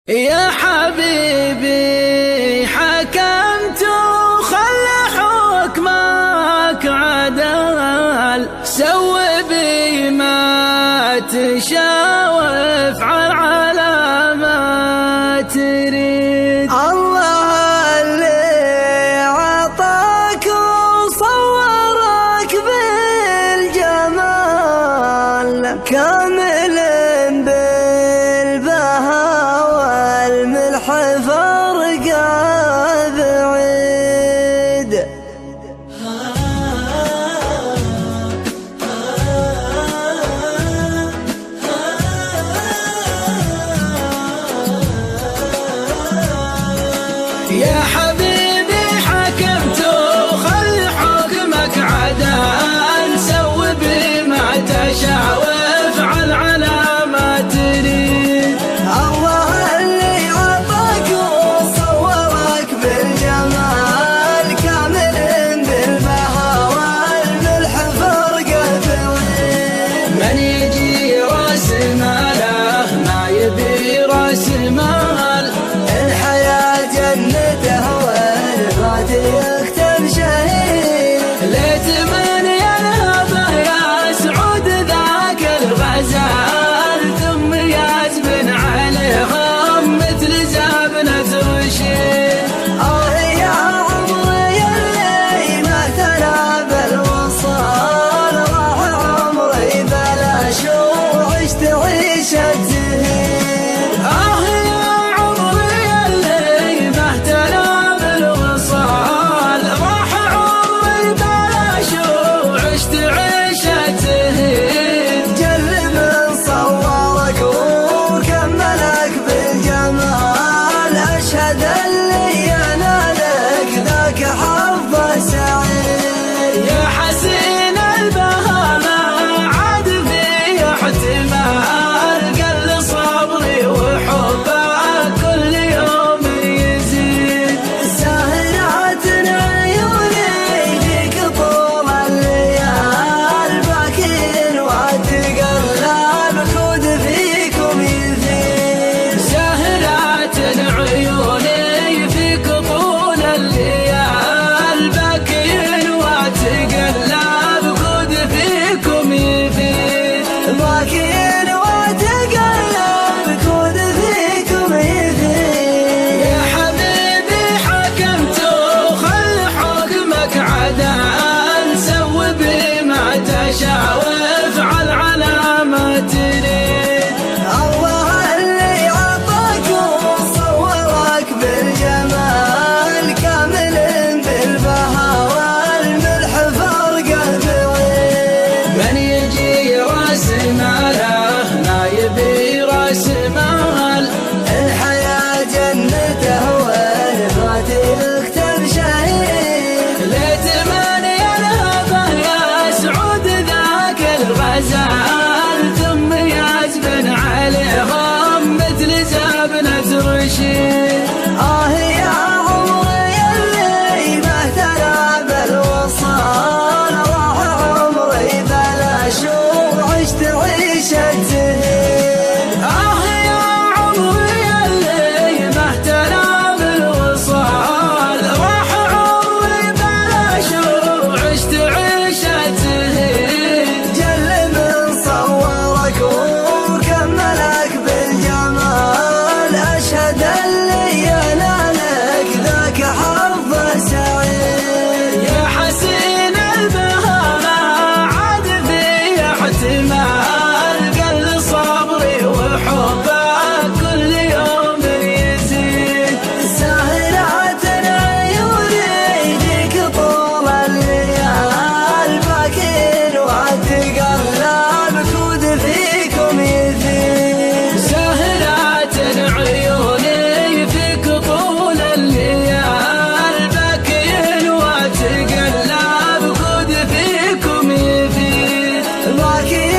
يا حبيبي حكمت وخل حكمك عدل، سوي بي ما تشاء وافعل على ما تريد. الله اللي عطاك وصورك بالجمال، كامل بالبهاء والملح فرقه بعيد. يا حبيبي حكمت وخل حكمك عدل، سوي بما تشاء وافعل على ما تريد. الله اللي عطاك وصورك بالجمال، كامل بالبهاء والملح فرقه بعيد. من يجي راس ماله ما يبي راس مال، الحياة جنته والفات يكتب شهيد. ليت من ينهضه يا سعود ذاك الغزال، ثم يزبن عليهم مثل زبنة رشيد. يا عمري اللي ما اهتنى بالوصال، راح عمري بلاش وعشت عيشة زهيد. يا عمري اللي ما اهتنى بالوصال، راح عمري بلاش وعشت عيشة زهيد. جرب صورك وكملك بالجمال، أشهد اللي ينالك ذاك حظ سعيد. يا حسين البهامة عاد في احتمال، قل صبري وحبك كل يوم يزيد. سهرات عيوني فيك طول الليال، باكين واتقلب خود فيكم يزيد. سهرات عيوني فيك طول الليال، باكين واتقلب خود فيكم يفيد. باكين واتقلب خود فيكم يزيد. يا حبيبي حكمت وخل حكمك عدل، سوي بما تشاء وافعل على ما تريد. الله اللي عطاك وصورك بالجمال، كامل بالبهاء والملح فرقه بعيد. من يجي راس ماله ما يبي راس مال، الحياة جنته والفات يكتب شهيد. ليت من ينهضه يا سعود ذاك الغزال، ثم يزبن عليهم مثل زبنة رشيد. يا عمري اللي ما اهتنى بالوصال، راح عمري بلاش وعشت عيشة زهيد. يا عمري اللي ما اهتنى بالوصال، راح عمري بلاش وعشت عيشة زهيد. جرب صورك وكملك بالجمال، أشهد اللي ينالك ذاك حظ سعيد. يا حسين البهامة عاد في احتمال، قل صبري وحبك كل يوم يزيد. سهرات عيوني فيك طول الليال، باكين واتقلب خود فيكم يزيد. سهرات عيوني فيك طول الليال، باكين واتقلب خود فيكم يفيد. باكين